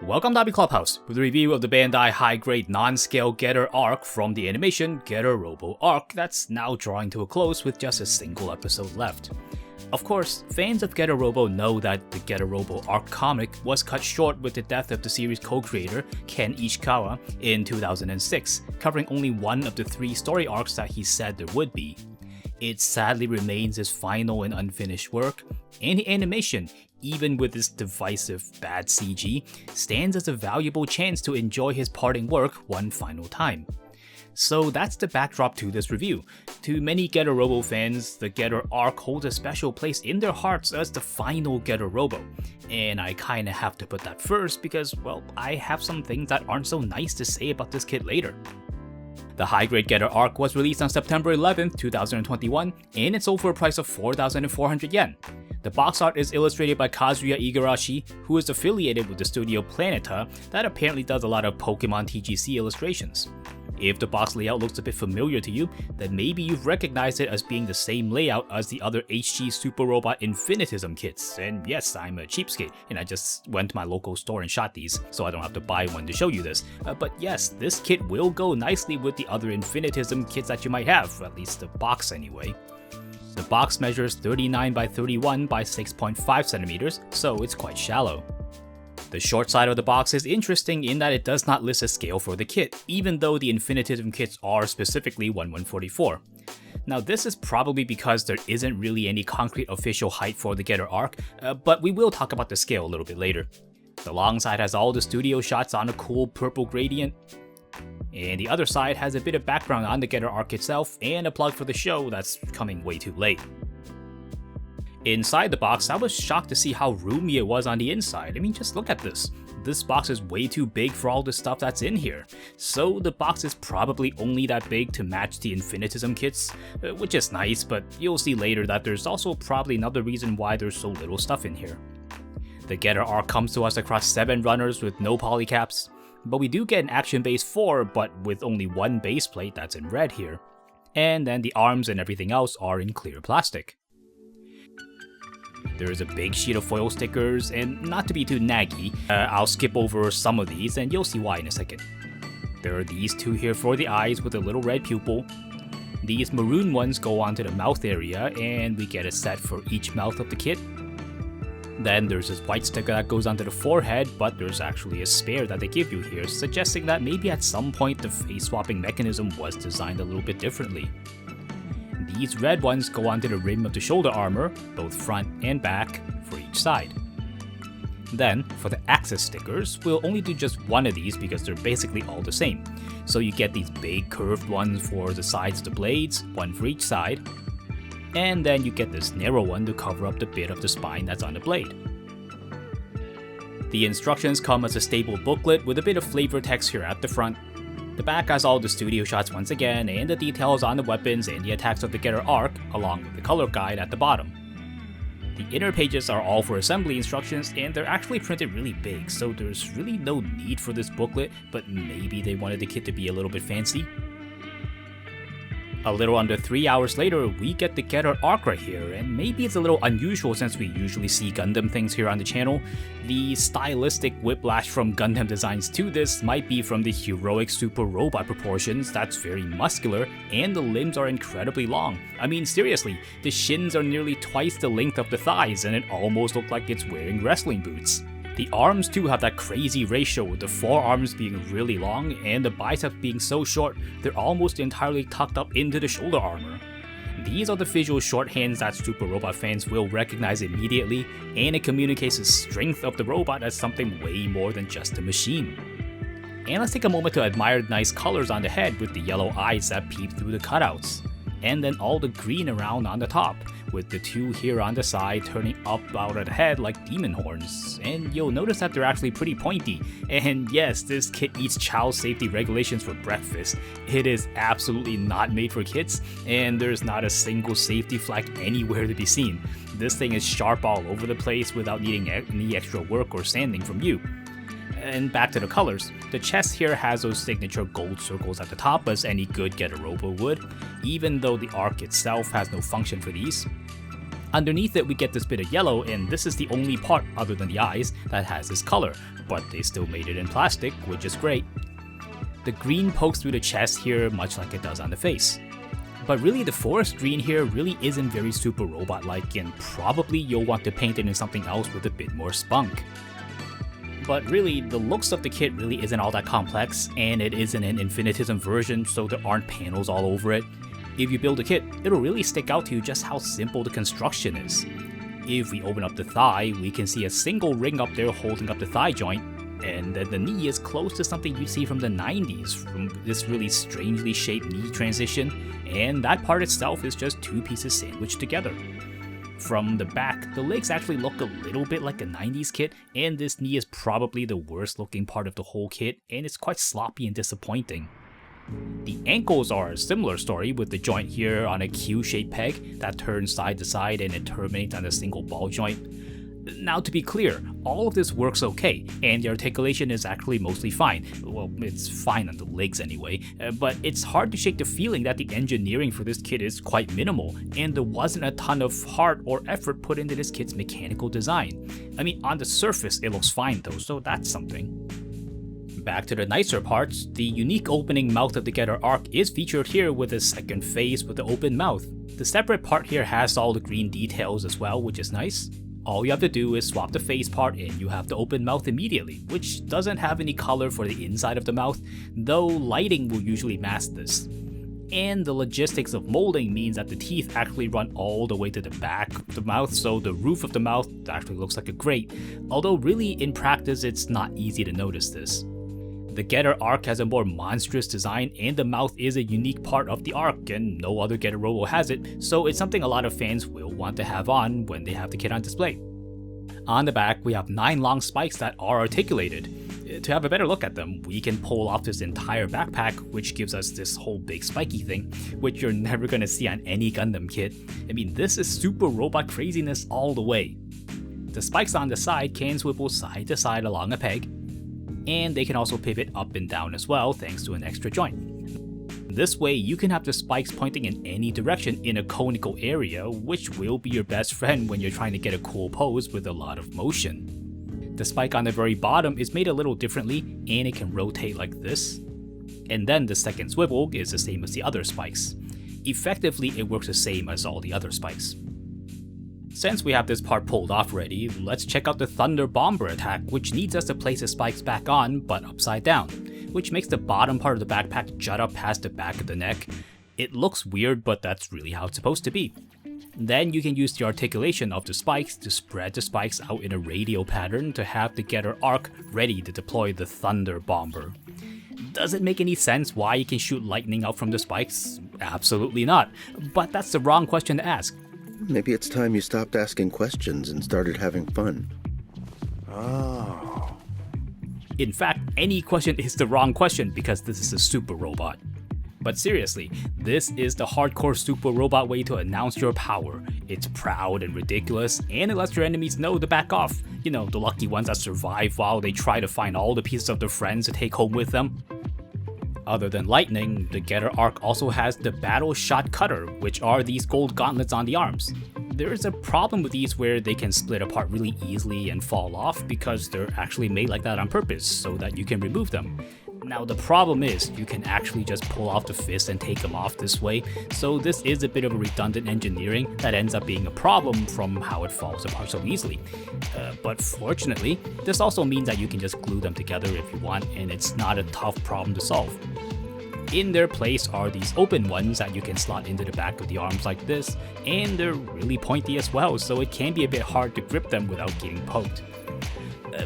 Welcome to Clubhouse with a review of the Bandai high-grade non-scale Getter Arc from the animation Getter Robo Arc that's now drawing to a close with just a single episode left. Of course, fans of Getter Robo know that the Getter Robo Arc comic was cut short with the death of the series co-creator Ken Ishikawa in 2006, covering only one of the 3 story arcs that he said there would be. It sadly remains his final and unfinished work, and the animation, even with its divisive bad CG, stands as a valuable chance to enjoy his parting work one final time. So that's the backdrop to this review. To many Getter Robo fans, the Getter Arc holds a special place in their hearts as the final Getter Robo. And I kinda have to put that first because, well, I have some things that aren't so nice to say about this kid later. The high-grade Getter Arc was released on September 11th, 2021, and it sold for a price of 4,400 yen. The box art is illustrated by Kazuya Igarashi, who is affiliated with the studio Planeta that apparently does a lot of Pokemon TGC illustrations. If the box layout looks a bit familiar to you, then maybe you've recognized it as being the same layout as the other HG Super Robot Infinitism kits. And yes, I'm a cheapskate, and I just went to my local store and shot these, so I don't have to buy one to show you this. But yes, this kit will go nicely with the other Infinitism kits that you might have, at least the box anyway. The box measures 39 by 31 by 6.5 centimeters, so it's quite shallow. The short side of the box is interesting in that it does not list a scale for the kit, even though the Infinitism kits are specifically 1/144. Now this is probably because there isn't really any concrete official height for the Getter Arc, but we will talk about the scale a little bit later. The long side has all the studio shots on a cool purple gradient, and the other side has a bit of background on the Getter Arc itself and a plug for the show that's coming way too late. Inside the box, I was shocked to see how roomy it was on the inside. I mean, just look at this. This box is way too big for all the stuff that's in here. So the box is probably only that big to match the Infinitism kits, which is nice, but you'll see later that there's also probably another reason why there's so little stuff in here. The Getter Arc comes to us across 7 runners with no polycaps, but we do get an action base 4, but with only 1 base plate that's in red here. And then the arms and everything else are in clear plastic. There is a big sheet of foil stickers, and not to be too naggy, I'll skip over some of these and you'll see why in a second. There are these 2 here for the eyes with a little red pupil. These maroon ones go onto the mouth area, and we get a set for each mouth of the kit. Then there's this white sticker that goes onto the forehead, but there's actually a spare that they give you here, suggesting that maybe at some point the face swapping mechanism was designed a little bit differently. These red ones go onto the rim of the shoulder armor, both front and back, for each side. Then, for the axis stickers, we'll only do just one of these because they're basically all the same. So you get these big curved ones for the sides of the blades, one for each side, and then you get this narrow one to cover up the bit of the spine that's on the blade. The instructions come as a stable booklet with a bit of flavor text here at the front. The back has all the studio shots once again, and the details on the weapons and the attacks of the Getter Arc, along with the color guide at the bottom. The inner pages are all for assembly instructions, and they're actually printed really big, so there's really no need for this booklet, but maybe they wanted the kit to be a little bit fancy. A little under 3 hours later, we get the Getter Arc right here, and maybe it's a little unusual since we usually see Gundam things here on the channel. The stylistic whiplash from Gundam designs to this might be from the heroic super robot proportions that's very muscular, and the limbs are incredibly long. I mean seriously, the shins are nearly twice the length of the thighs, and it almost looks like it's wearing wrestling boots. The arms too have that crazy ratio, with the forearms being really long and the biceps being so short they're almost entirely tucked up into the shoulder armor. These are the visual shorthands that Super Robot fans will recognize immediately, and it communicates the strength of the robot as something way more than just a machine. And let's take a moment to admire the nice colors on the head with the yellow eyes that peep through the cutouts. And then all the green around on the top, with the 2 here on the side turning up out of the head like demon horns. And you'll notice that they're actually pretty pointy. And yes, this kit eats child safety regulations for breakfast. It is absolutely not made for kids, and there's not a single safety flag anywhere to be seen. This thing is sharp all over the place without needing any extra work or sanding from you. And back to the colors. The chest here has those signature gold circles at the top as any good Getter Robo would, even though the arc itself has no function for these. Underneath it we get this bit of yellow, and this is the only part other than the eyes that has this color, but they still made it in plastic, which is great. The green pokes through the chest here much like it does on the face. But really the forest green here really isn't very Super Robot-like, and probably you'll want to paint it in something else with a bit more spunk. But really, the looks of the kit really isn't all that complex, and it isn't an infinitism version, so there aren't panels all over it. If you build a kit, it'll really stick out to you just how simple the construction is. If we open up the thigh, we can see a single ring up there holding up the thigh joint, and then the knee is close to something you see from the 90s, from this really strangely shaped knee transition, and that part itself is just two pieces sandwiched together. From the back, the legs actually look a little bit like a 90s kit, and this knee is probably the worst looking part of the whole kit, and it's quite sloppy and disappointing. The ankles are a similar story, with the joint here on a Q-shaped peg that turns side to side and it terminates on a single ball joint. Now to be clear, all of this works okay, and the articulation is actually mostly fine. Well, it's fine on the legs anyway, but it's hard to shake the feeling that the engineering for this kit is quite minimal, and there wasn't a ton of heart or effort put into this kit's mechanical design. I mean, on the surface it looks fine though, so that's something. Back to the nicer parts, the unique opening mouth of the Getter Arc is featured here with a second face with the open mouth. The separate part here has all the green details as well, which is nice. All you have to do is swap the face part and you have the open mouth immediately, which doesn't have any color for the inside of the mouth, though lighting will usually mask this. And the logistics of molding means that the teeth actually run all the way to the back of the mouth, so the roof of the mouth actually looks like a grate, although really in practice it's not easy to notice this. The Getter Arc has a more monstrous design, and the mouth is a unique part of the Arc, and no other Getter Robo has it, so it's something a lot of fans will want to have on when they have the kit on display. On the back, we have 9 long spikes that are articulated. To have a better look at them, we can pull off this entire backpack, which gives us this whole big spiky thing, which you're never gonna see on any Gundam kit. I mean, this is Super Robot craziness all the way. The spikes on the side can swivel side to side along a peg, and they can also pivot up and down as well thanks to an extra joint. This way you can have the spikes pointing in any direction in a conical area, which will be your best friend when you're trying to get a cool pose with a lot of motion. The spike on the very bottom is made a little differently, and it can rotate like this. And then the second swivel is the same as the other spikes. Effectively, it works the same as all the other spikes. Since we have this part pulled off already, let's check out the Thunder Bomber attack, which needs us to place the spikes back on, but upside down, which makes the bottom part of the backpack jut up past the back of the neck. It looks weird, but that's really how it's supposed to be. Then you can use the articulation of the spikes to spread the spikes out in a radial pattern to have the Getter Arc ready to deploy the Thunder Bomber. Does it make any sense why you can shoot lightning out from the spikes? Absolutely not, but that's the wrong question to ask. Maybe it's time you stopped asking questions and started having fun. Oh. In fact, any question is the wrong question because this is a Super Robot. But seriously, this is the hardcore Super Robot way to announce your power. It's proud and ridiculous, and it lets your enemies know to back off. You know, the lucky ones that survive while they try to find all the pieces of their friends to take home with them. Other than lightning, the Getter Arc also has the Battle Shot Cutter, which are these gold gauntlets on the arms. There is a problem with these where they can split apart really easily and fall off because they're actually made like that on purpose so that you can remove them. Now the problem is, you can actually just pull off the fist and take them off this way, so this is a bit of a redundant engineering that ends up being a problem from how it falls apart so easily. But fortunately, this also means that you can just glue them together if you want, and it's not a tough problem to solve. In their place are these open ones that you can slot into the back of the arms like this, and they're really pointy as well, so it can be a bit hard to grip them without getting poked.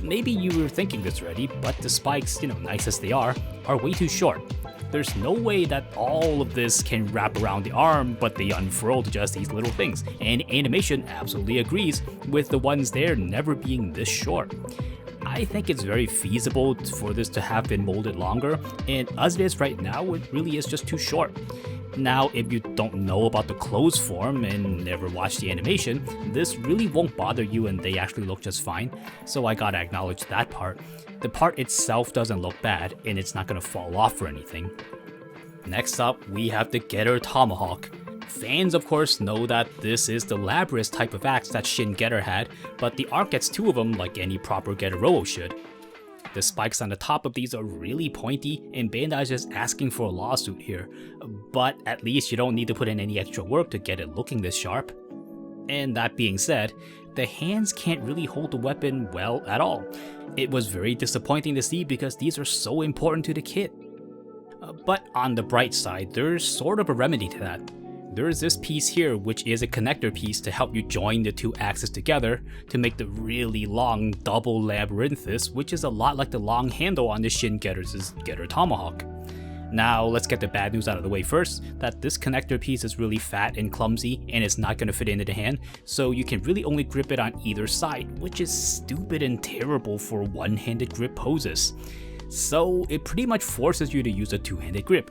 Maybe you were thinking this already, but the spikes, nice as they are way too short. There's no way that all of this can wrap around the arm, but they unfurl to just these little things, and animation absolutely agrees with the ones there never being this short. I think it's very feasible for this to have been molded longer, and as it is right now, it really is just too short. Now, if you don't know about the closed form and never watched the animation, this really won't bother you and they actually look just fine, so I gotta acknowledge that part. The part itself doesn't look bad, and it's not gonna fall off or anything. Next up, we have the Getter Tomahawk. Fans of course know that this is the Labyrinthus type of axe that Shin Getter had, but the Arc gets 2 of them like any proper Getter Robo should. The spikes on the top of these are really pointy, and Bandai is just asking for a lawsuit here, but at least you don't need to put in any extra work to get it looking this sharp. And that being said, the hands can't really hold the weapon well at all. It was very disappointing to see because these are so important to the kit. But on the bright side, there's sort of a remedy to that. There's this piece here which is a connector piece to help you join the 2 axes together to make the really long double Labyrinthus, which is a lot like the long handle on the Shin Getter's Getter Tomahawk. Now let's get the bad news out of the way first, that this connector piece is really fat and clumsy and it's not going to fit into the hand, so you can really only grip it on either side, which is stupid and terrible for one-handed grip poses. So it pretty much forces you to use a 2-handed grip,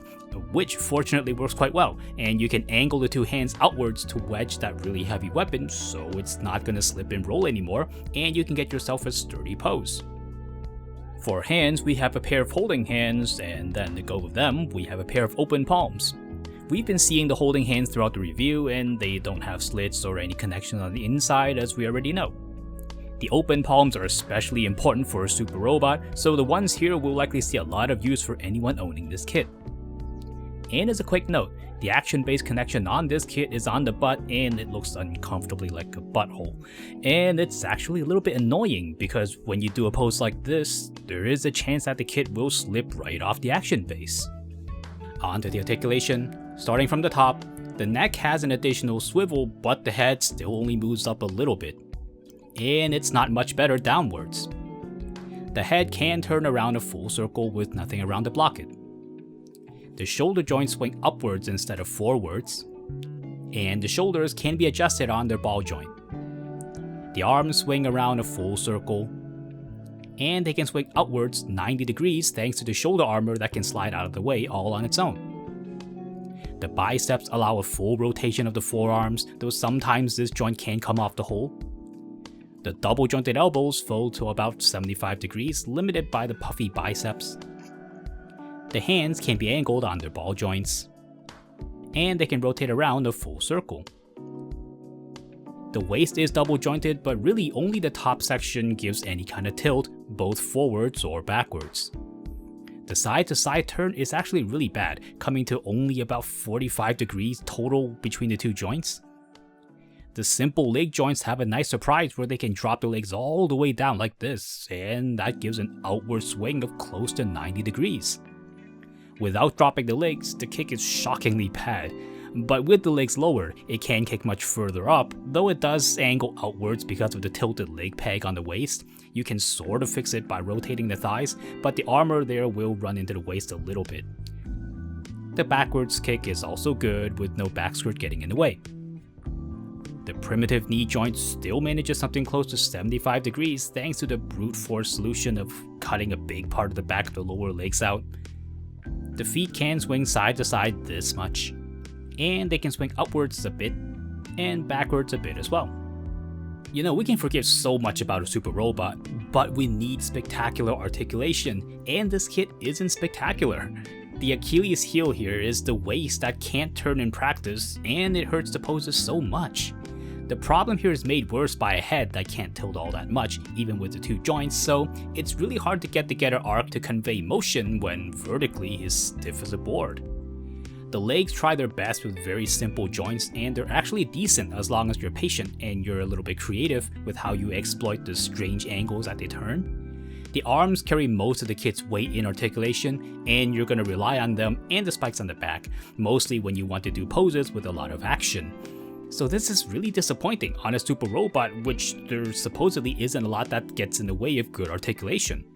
which fortunately works quite well, and you can angle the 2 hands outwards to wedge that really heavy weapon so it's not going to slip and roll anymore, and you can get yourself a sturdy pose. For hands, we have a pair of holding hands, and then to go with them, we have a pair of open palms. We've been seeing the holding hands throughout the review, and they don't have slits or any connection on the inside as we already know. The open palms are especially important for a super robot, so the ones here will likely see a lot of use for anyone owning this kit. And as a quick note, the action-based connection on this kit is on the butt and it looks uncomfortably like a butthole. And it's actually a little bit annoying because when you do a pose like this, there is a chance that the kit will slip right off the action base. Onto the articulation. Starting from the top, the neck has an additional swivel, but the head still only moves up a little bit. And it's not much better downwards. The head can turn around a full circle with nothing around to block it. The shoulder joints swing upwards instead of forwards, and the shoulders can be adjusted on their ball joint. The arms swing around a full circle, and they can swing outwards 90 degrees thanks to the shoulder armor that can slide out of the way all on its own. The biceps allow a full rotation of the forearms, though sometimes this joint can come off the hole. The double jointed elbows fold to about 75 degrees, limited by the puffy biceps. The hands can be angled on their ball joints, and they can rotate around a full circle. The waist is double jointed, but really only the top section gives any kind of tilt, both forwards or backwards. The side to side turn is actually really bad, coming to only about 45 degrees total between the 2 joints. The simple leg joints have a nice surprise where they can drop the legs all the way down like this, and that gives an outward swing of close to 90 degrees. Without dropping the legs, the kick is shockingly bad, but with the legs lower, it can kick much further up, though it does angle outwards because of the tilted leg peg on the waist. You can sort of fix it by rotating the thighs, but the armor there will run into the waist a little bit. The backwards kick is also good with no back skirt getting in the way. The primitive knee joint still manages something close to 75 degrees thanks to the brute force solution of cutting a big part of the back of the lower legs out. The feet can swing side to side this much, and they can swing upwards a bit, and backwards a bit as well. You know, we can forgive so much about a super robot, but we need spectacular articulation, and this kit isn't spectacular. The Achilles heel here is the waist that can't turn in practice, and it hurts the poses so much. The problem here is made worse by a head that can't tilt all that much, even with the 2 joints, so it's really hard to get the Getter Arc to convey motion when vertically is stiff as a board. The legs try their best with very simple joints, and they're actually decent as long as you're patient and you're a little bit creative with how you exploit the strange angles that they turn. The arms carry most of the kit's weight in articulation, and you're going to rely on them and the spikes on the back, mostly when you want to do poses with a lot of action. So this is really disappointing on a super robot, which there supposedly isn't a lot that gets in the way of good articulation.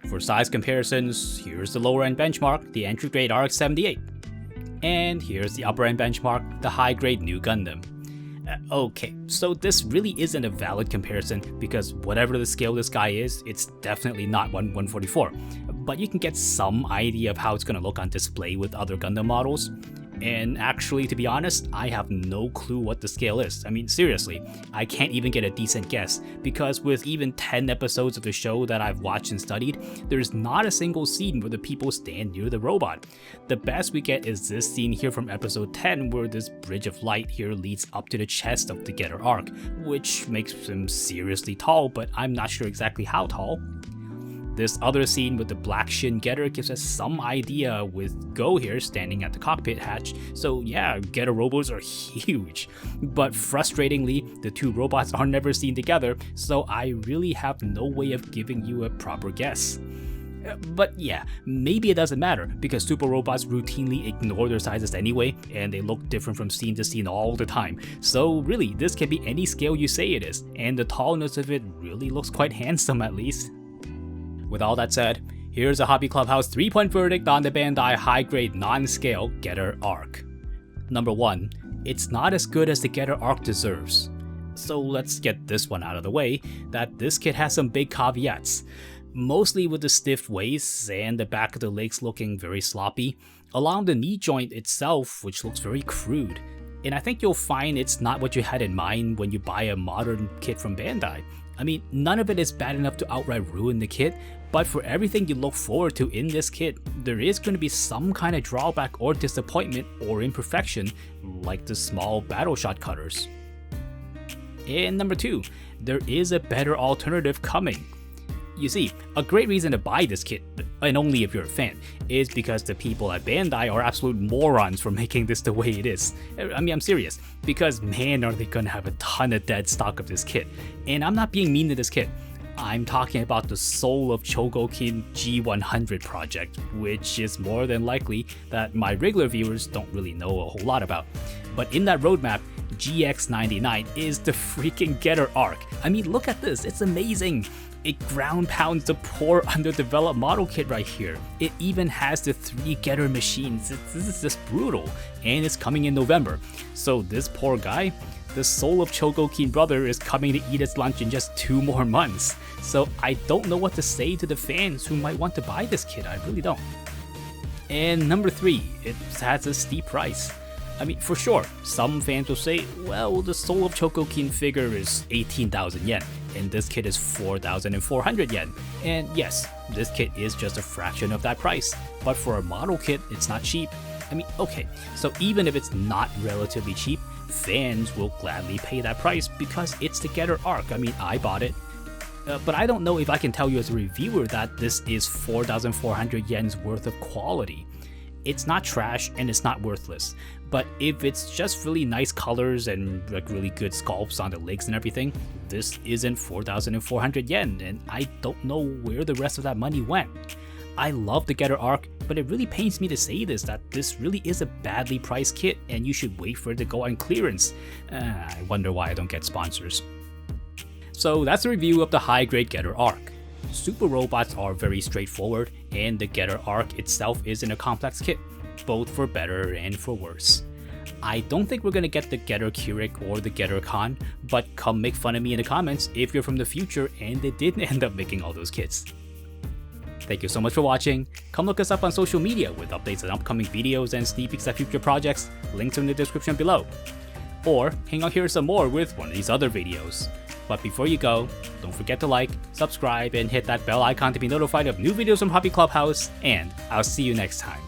For size comparisons, here's the lower end benchmark, the entry grade RX-78. And here's the upper end benchmark, the high grade New Gundam. Okay, so this really isn't a valid comparison because whatever the scale this guy is, it's definitely not 1/144. But you can get some idea of how it's going to look on display with other Gundam models. And actually, to be honest, I have no clue what the scale is. I mean, seriously, I can't even get a decent guess, because with even 10 episodes of the show that I've watched and studied, there's not a single scene where the people stand near the robot. The best we get is this scene here from episode 10, where this bridge of light here leads up to the chest of the Getter Arc, which makes him seriously tall, but I'm not sure exactly how tall. This other scene with the black shin Getter gives us some idea with Go here standing at the cockpit hatch, so yeah, Getter Robos are huge. But frustratingly, the two robots are never seen together, so I really have no way of giving you a proper guess. But yeah, maybe it doesn't matter, because super robots routinely ignore their sizes anyway, and they look different from scene to scene all the time. So really, this can be any scale you say it is, and the tallness of it really looks quite handsome at least. With all that said, here's a Hobby Clubhouse 3-point verdict on the Bandai high-grade non-scale Getter Arc. Number 1, it's not as good as the Getter Arc deserves. So let's get this one out of the way, that this kit has some big caveats. Mostly with the stiff waist and the back of the legs looking very sloppy, along the knee joint itself which looks very crude. And I think you'll find it's not what you had in mind when you buy a modern kit from Bandai. I mean, none of it is bad enough to outright ruin the kit, but for everything you look forward to in this kit, there is going to be some kind of drawback or disappointment or imperfection, like the small battle shot cutters. And number 2, there is a better alternative coming. You see, a great reason to buy this kit, and only if you're a fan, is because the people at Bandai are absolute morons for making this the way it is. I mean, I'm serious, because man are they gonna have a ton of dead stock of this kit. And I'm not being mean to this kit. I'm talking about the Soul of Chogokin G100 project, which is more than likely that my regular viewers don't really know a whole lot about. But in that roadmap, GX99 is the freaking Getter Arc. I mean, look at this, it's amazing. It ground pounds the poor underdeveloped model kit right here. It even has the 3 Getter machines. This is just brutal, and it's coming in November. So this poor guy, the Soul of Chogokin brother, is coming to eat its lunch in just 2 more months. So I don't know what to say to the fans who might want to buy this kit, I really don't. And number 3, it has a steep price. I mean, for sure, some fans will say, well, the Soul of Chogokin figure is 18,000 yen, and this kit is 4,400 yen. And yes, this kit is just a fraction of that price, but for a model kit, it's not cheap. I mean, okay, so even if it's not relatively cheap, fans will gladly pay that price because it's the Getter Arc. I mean, I bought it. But I don't know if I can tell you as a reviewer that this is 4,400 yen's worth of quality. It's not trash and it's not worthless, but if it's just really nice colors and like really good sculpts on the legs and everything, this isn't 4,400 yen, and I don't know where the rest of that money went. I love the Getter Arc, but it really pains me to say this, that this really is a badly priced kit and you should wait for it to go on clearance. I wonder why I don't get sponsors. So that's a review of the high-grade Getter Arc. Super robots are very straightforward, and the Getter Arc itself isn't a complex kit, both for better and for worse. I don't think we're gonna get the Getter Keurig or the Getter Khan, but come make fun of me in the comments if you're from the future and they didn't end up making all those kits. Thank you so much for watching. Come look us up on social media with updates on upcoming videos and sneak peeks at future projects. Links are in the description below. Or hang out here some more with one of these other videos. But before you go, don't forget to like, subscribe, and hit that bell icon to be notified of new videos from Hobby Clubhouse, and I'll see you next time.